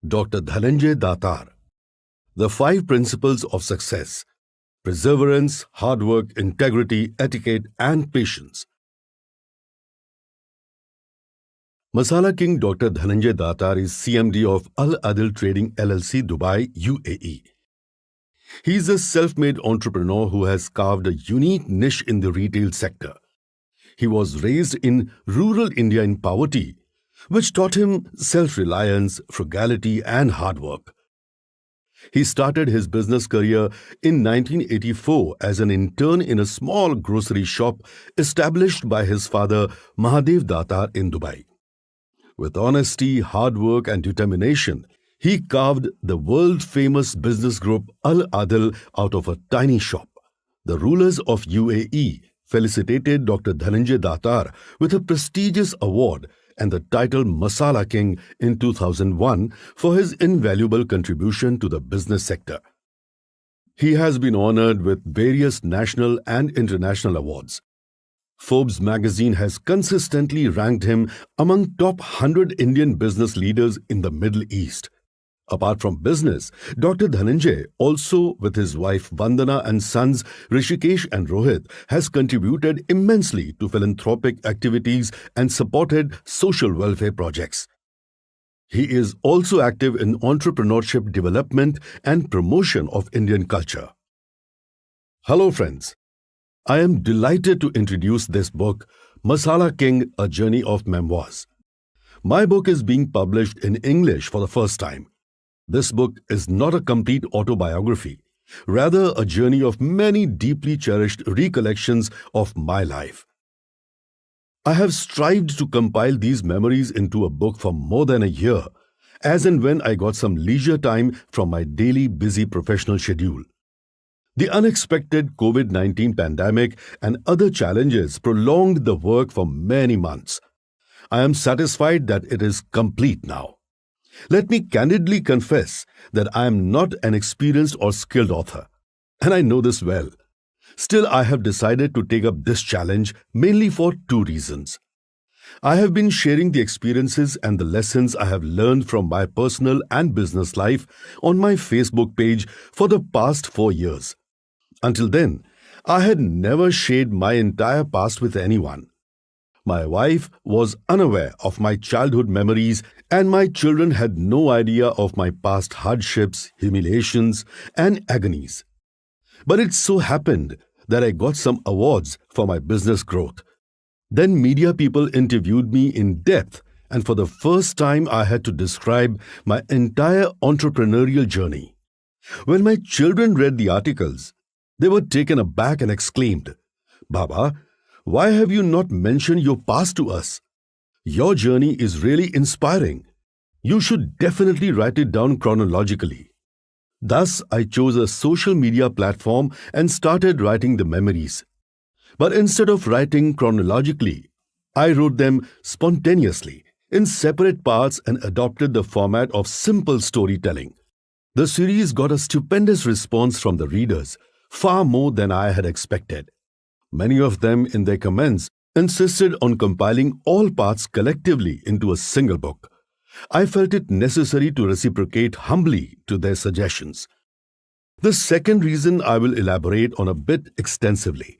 Dr. Dhananjay Datar. The 5 Principles of Success: Perseverance, Hard Work, Integrity, Etiquette, and Patience. Masala King Dr. Dhananjay Datar is CMD of Al Adil Trading LLC, Dubai, UAE. He is a self-made entrepreneur who has carved a unique niche in the retail sector. He was raised in rural India in poverty, which taught him self-reliance, frugality, and hard work. He started his business career in 1984 as an intern in a small grocery shop established by his father Mahadev Datar in Dubai. With honesty, hard work, and determination, he carved the world-famous business group Al Adil out of a tiny shop. The rulers of UAE felicitated Dr. Dhananjay Datar with a prestigious award and the title Masala King in 2001 for his invaluable contribution to the business sector. He has been honored with various national and international awards. Forbes magazine has consistently ranked him among top 100 Indian business leaders in the Middle East. Apart from business, Dr. Dhananjay, also with his wife Vandana and sons Rishikesh and Rohit, has contributed immensely to philanthropic activities and supported social welfare projects. He is also active in entrepreneurship development and promotion of Indian culture. Hello friends, I am delighted to introduce this book, Masala King, A Journey of Memoirs. My book is being published in English for the first time. This book is not a complete autobiography, rather a journey of many deeply cherished recollections of my life. I have strived to compile these memories into a book for more than a year, as and when I got some leisure time from my daily busy professional schedule. The unexpected COVID-19 pandemic and other challenges prolonged the work for many months. I am satisfied that it is complete now. Let me candidly confess that I am not an experienced or skilled author, and I know this well. Still, I have decided to take up this challenge mainly for 2 reasons. I have been sharing the experiences and the lessons I have learned from my personal and business life on my Facebook page for the past 4 years. Until then, I had never shared my entire past with anyone. My wife was unaware of my childhood memories, and my children had no idea of my past hardships, humiliations, and agonies. But it so happened that I got some awards for my business growth. Then media people interviewed me in depth, and for the first time I had to describe my entire entrepreneurial journey. When my children read the articles, they were taken aback and exclaimed, "Baba, why have you not mentioned your past to us? Your journey is really inspiring. You should definitely write it down chronologically." Thus, I chose a social media platform and started writing the memories. But instead of writing chronologically, I wrote them spontaneously in separate parts and adopted the format of simple storytelling. The series got a stupendous response from the readers, far more than I had expected. Many of them, in their comments, insisted on compiling all parts collectively into a single book. I felt it necessary to reciprocate humbly to their suggestions. The second reason I will elaborate on a bit extensively.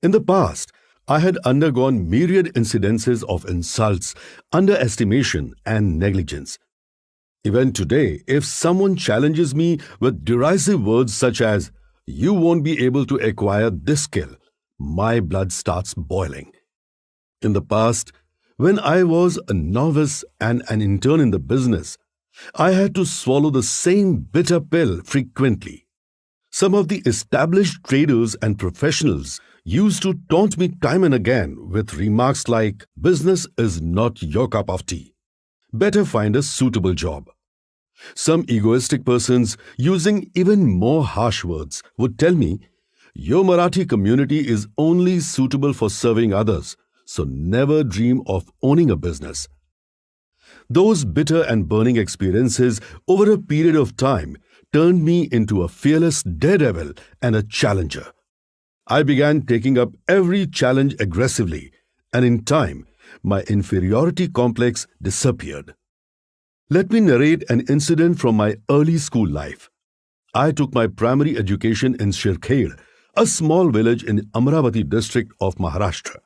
In the past, I had undergone myriad incidences of insults, underestimation, and negligence. Even today, if someone challenges me with derisive words such as, "You won't be able to acquire this skill," my blood starts boiling. In the past, when I was a novice and an intern in the business, I had to swallow the same bitter pill frequently. Some of the established traders and professionals used to taunt me time and again with remarks like, "Business is not your cup of tea. Better find a suitable job." Some egoistic persons, using even more harsh words, would tell me, "Your Marathi community is only suitable for serving others, so never dream of owning a business." Those bitter and burning experiences over a period of time turned me into a fearless daredevil and a challenger. I began taking up every challenge aggressively, and in time, my inferiority complex disappeared. Let me narrate an incident from my early school life. I took my primary education in Shirkhed, a small village in Amravati district of Maharashtra.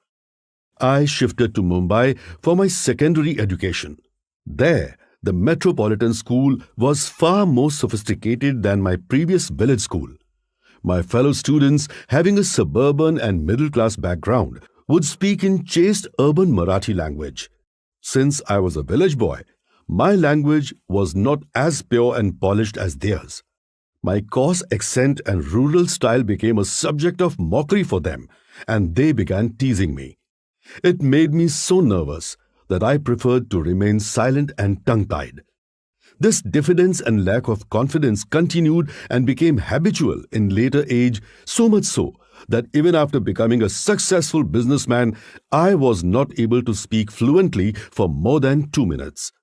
I shifted to Mumbai for my secondary education. There, the metropolitan school was far more sophisticated than my previous village school. My fellow students, having a suburban and middle-class background, would speak in chaste urban Marathi language. Since I was a village boy, my language was not as pure and polished as theirs. My coarse accent and rural style became a subject of mockery for them, and they began teasing me. It made me so nervous that I preferred to remain silent and tongue-tied. This diffidence and lack of confidence continued and became habitual in later age, so much so that even after becoming a successful businessman, I was not able to speak fluently for more than 2 minutes.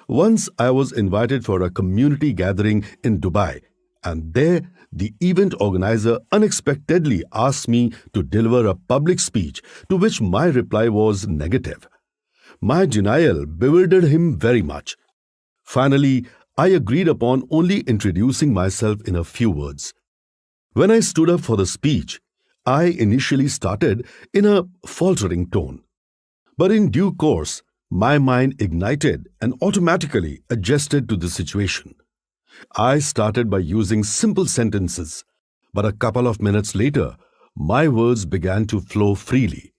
Once I was invited for a community gathering in Dubai, and there the event organizer unexpectedly asked me to deliver a public speech, to which my reply was negative. My denial bewildered him very much. Finally, I agreed upon only introducing myself in a few words. When I stood up for the speech, I initially started in a faltering tone. But in due course, my mind ignited and automatically adjusted to the situation. I started by using simple sentences, but a couple of minutes later, my words began to flow freely.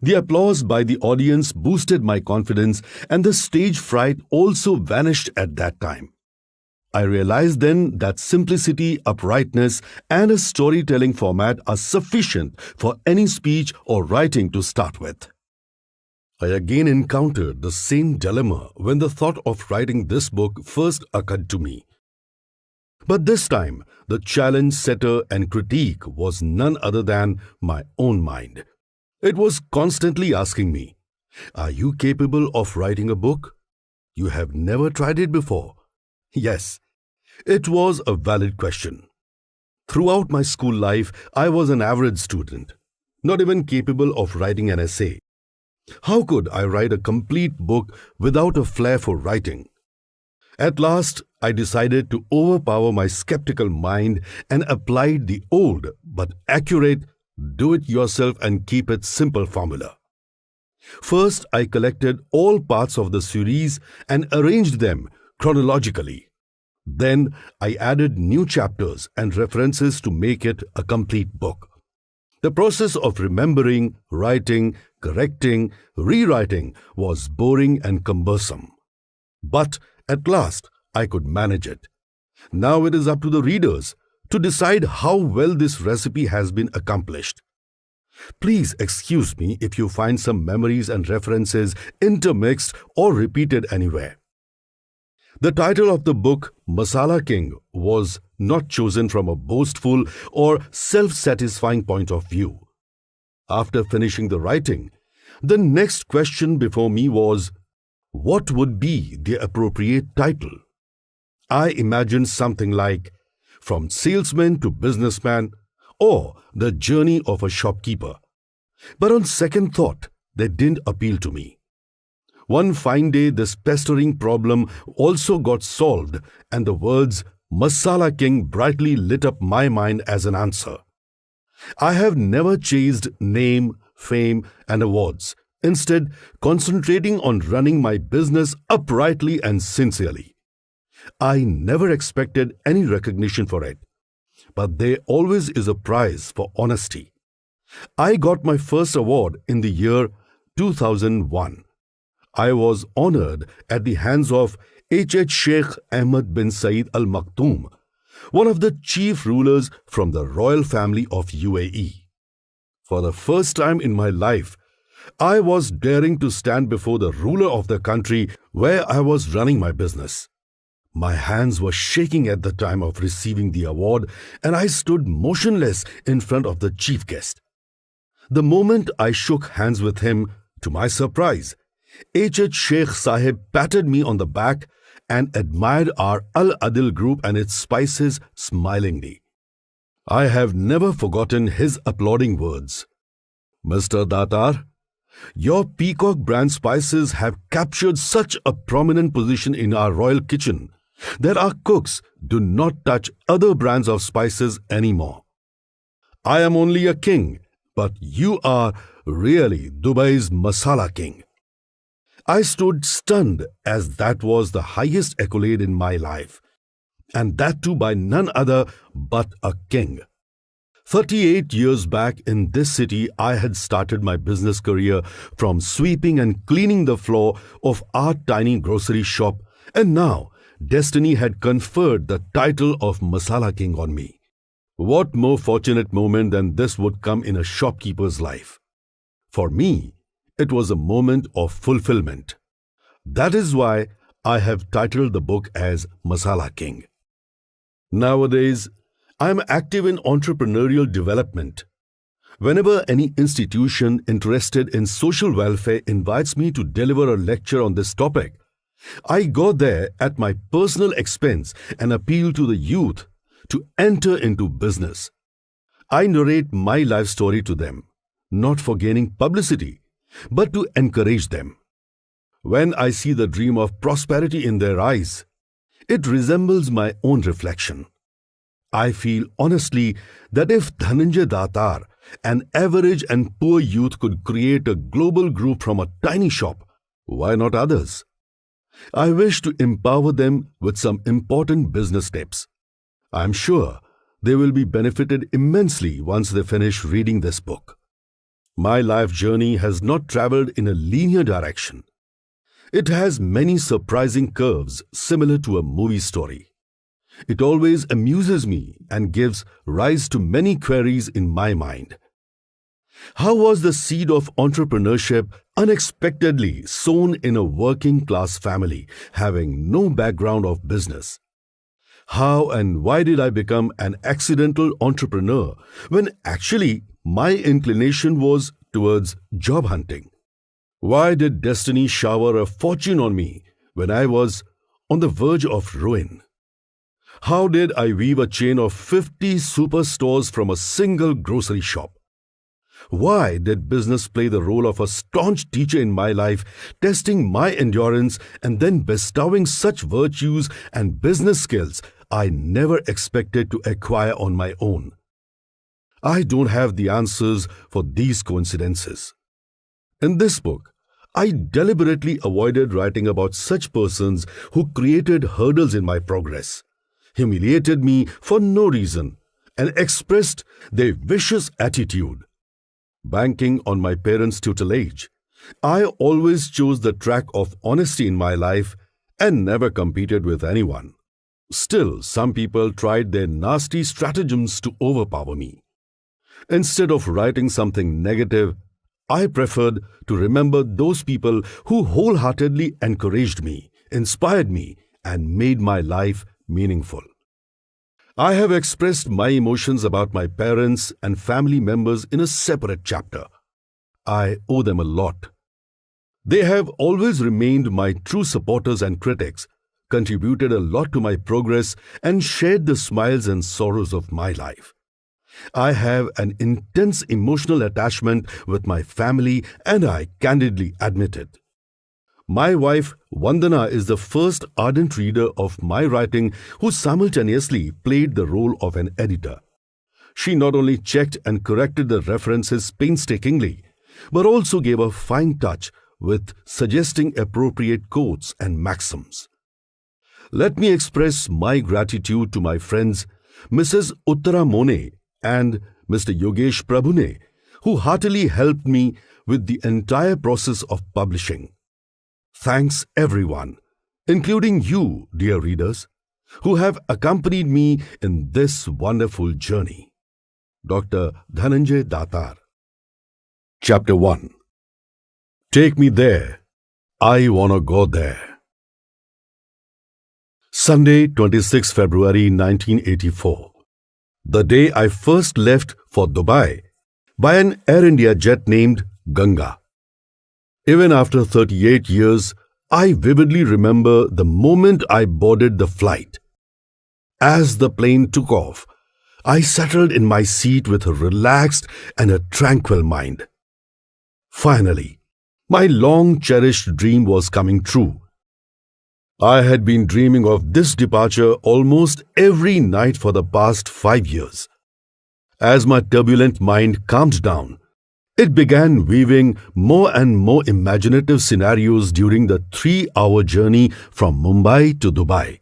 The applause by the audience boosted my confidence, and the stage fright also vanished at that time. I realized then that simplicity, uprightness, and a storytelling format are sufficient for any speech or writing to start with. I again encountered the same dilemma when the thought of writing this book first occurred to me. But this time, the challenge setter and critique was none other than my own mind. It was constantly asking me, "Are you capable of writing a book? You have never tried it before." Yes, it was a valid question. Throughout my school life, I was an average student, not even capable of writing an essay. How could I write a complete book without a flair for writing? At last, I decided to overpower my skeptical mind and applied the old but accurate do-it-yourself and keep it simple formula. First, I collected all parts of the series and arranged them chronologically. Then, I added new chapters and references to make it a complete book. The process of remembering, writing, correcting, rewriting was boring and cumbersome. But at last, I could manage it. Now it is up to the readers to decide how well this recipe has been accomplished. Please excuse me if you find some memories and references intermixed or repeated anywhere. The title of the book, Masala King, was not chosen from a boastful or self-satisfying point of view. After finishing the writing, the next question before me was, what would be the appropriate title? I imagined something like From Salesman to Businessman or The Journey of a Shopkeeper. But on second thought, they didn't appeal to me. One fine day, this pestering problem also got solved, and the words Masala King brightly lit up my mind as an answer. I have never chased name, fame, and awards, instead concentrating on running my business uprightly and sincerely. I never expected any recognition for it, but there always is a prize for honesty. I got my first award in the year 2001. I was honored at the hands of H. Sheikh Ahmed bin Saeed Al Maktoum, one of the chief rulers from the royal family of UAE. For the first time in my life, I was daring to stand before the ruler of the country where I was running my business. My hands were shaking at the time of receiving the award, and I stood motionless in front of the chief guest. The moment I shook hands with him, to my surprise, H. Sheikh Sahib patted me on the back and admired our Al-Adil group and its spices smilingly. I have never forgotten his applauding words. "Mr. Datar, Your Peacock brand spices have captured such a prominent position in our royal kitchen that our cooks do not touch other brands of spices anymore. I am only a king, but you are really Dubai's Masala King. I stood stunned as that was the highest accolade in my life, and that too by none other but a king. 38 years back in this city, I had started my business career from sweeping and cleaning the floor of our tiny grocery shop, and now destiny had conferred the title of Masala King on me. What more fortunate moment than this would come in a shopkeeper's life? For me, it was a moment of fulfillment. That is why I have titled the book as Masala King. Nowadays, I am active in entrepreneurial development. Whenever any institution interested in social welfare invites me to deliver a lecture on this topic, I go there at my personal expense and appeal to the youth to enter into business. I narrate my life story to them, not for gaining publicity, but to encourage them. When I see the dream of prosperity in their eyes, it resembles my own reflection. I feel honestly that if Dhananjay Datar, an average and poor youth, could create a global group from a tiny shop, why not others? I wish to empower them with some important business tips. I am sure they will be benefited immensely once they finish reading this book. My life journey has not traveled in a linear direction. It has many surprising curves similar to a movie story. It always amuses me and gives rise to many queries in my mind. How was the seed of entrepreneurship unexpectedly sown in a working-class family having no background of business? How and why did I become an accidental entrepreneur when actually my inclination was towards job hunting? Why did destiny shower a fortune on me when I was on the verge of ruin? How did I weave a chain of 50 superstores from a single grocery shop? Why did business play the role of a staunch teacher in my life, testing my endurance and then bestowing such virtues and business skills I never expected to acquire on my own? I don't have the answers for these coincidences. In this book, I deliberately avoided writing about such persons who created hurdles in my progress, humiliated me for no reason, and expressed their vicious attitude. Banking on my parents' tutelage, I always chose the track of honesty in my life and never competed with anyone. Still, some people tried their nasty stratagems to overpower me. Instead of writing something negative, I preferred to remember those people who wholeheartedly encouraged me, inspired me, and made my life meaningful. I have expressed my emotions about my parents and family members in a separate chapter. I owe them a lot. They have always remained my true supporters and critics, contributed a lot to my progress, and shared the smiles and sorrows of my life. I have an intense emotional attachment with my family, and I candidly admit it. My wife, Vandana, is the first ardent reader of my writing who simultaneously played the role of an editor. She not only checked and corrected the references painstakingly, but also gave a fine touch with suggesting appropriate quotes and maxims. Let me express my gratitude to my friends Mrs. Uttara Mone and Mr. Yogesh Prabhune, who heartily helped me with the entire process of publishing. Thanks everyone, including you, dear readers, who have accompanied me in this wonderful journey. Dr. Dhananjay Datar. Chapter 1. Take me there. I wanna go there. Sunday, 26 February 1984. The day I first left for Dubai by an Air India jet named Ganga. Even after 38 years, I vividly remember the moment I boarded the flight. As the plane took off, I settled in my seat with a relaxed and a tranquil mind. Finally, My long-cherished dream was coming true. I had been dreaming of this departure almost every night for the past 5 years. As my turbulent mind calmed down, it began weaving more and more imaginative scenarios during the 3-hour journey from Mumbai to Dubai.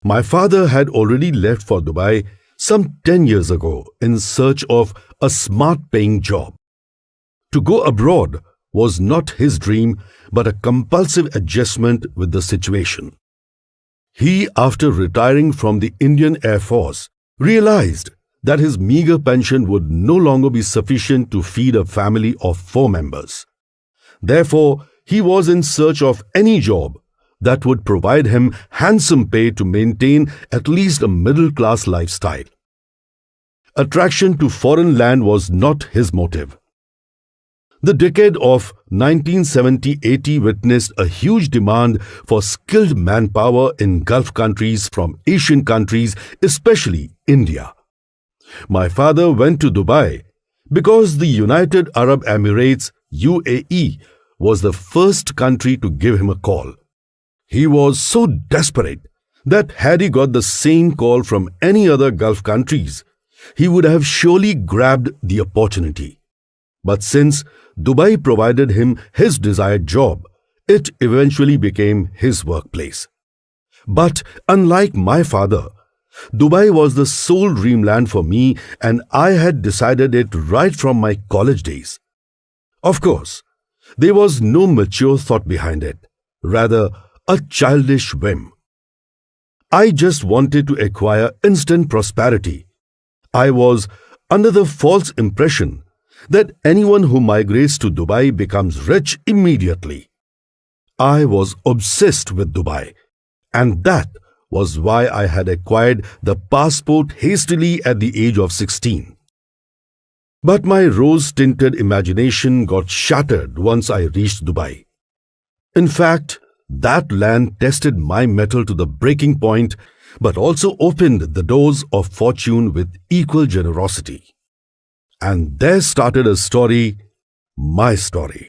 My father had already left for Dubai some 10 years ago in search of a smart-paying job. To go abroad was not his dream but a compulsive adjustment with the situation. He, after retiring from the Indian Air Force, realized that his meager pension would no longer be sufficient to feed a family of 4 members. Therefore, he was in search of any job that would provide him handsome pay to maintain at least a middle-class lifestyle. Attraction to foreign land was not his motive. The decade of 1970-80 witnessed a huge demand for skilled manpower in Gulf countries from Asian countries, especially India. My father went to Dubai because the United Arab Emirates (UAE) was the first country to give him a call. He was so desperate that had he got the same call from any other Gulf countries, he would have surely grabbed the opportunity. But since Dubai provided him his desired job, it eventually became his workplace. But unlike my father, Dubai was the sole dreamland for me, and I had decided it right from my college days. Of course, there was no mature thought behind it, rather a childish whim. I just wanted to acquire instant prosperity. I was under the false impression that anyone who migrates to Dubai becomes rich immediately. I was obsessed with Dubai, and that was why I had acquired the passport hastily at the age of 16. But my rose-tinted imagination got shattered once I reached Dubai. In fact, that land tested my mettle to the breaking point, but also opened the doors of fortune with equal generosity. And there started a story, my story.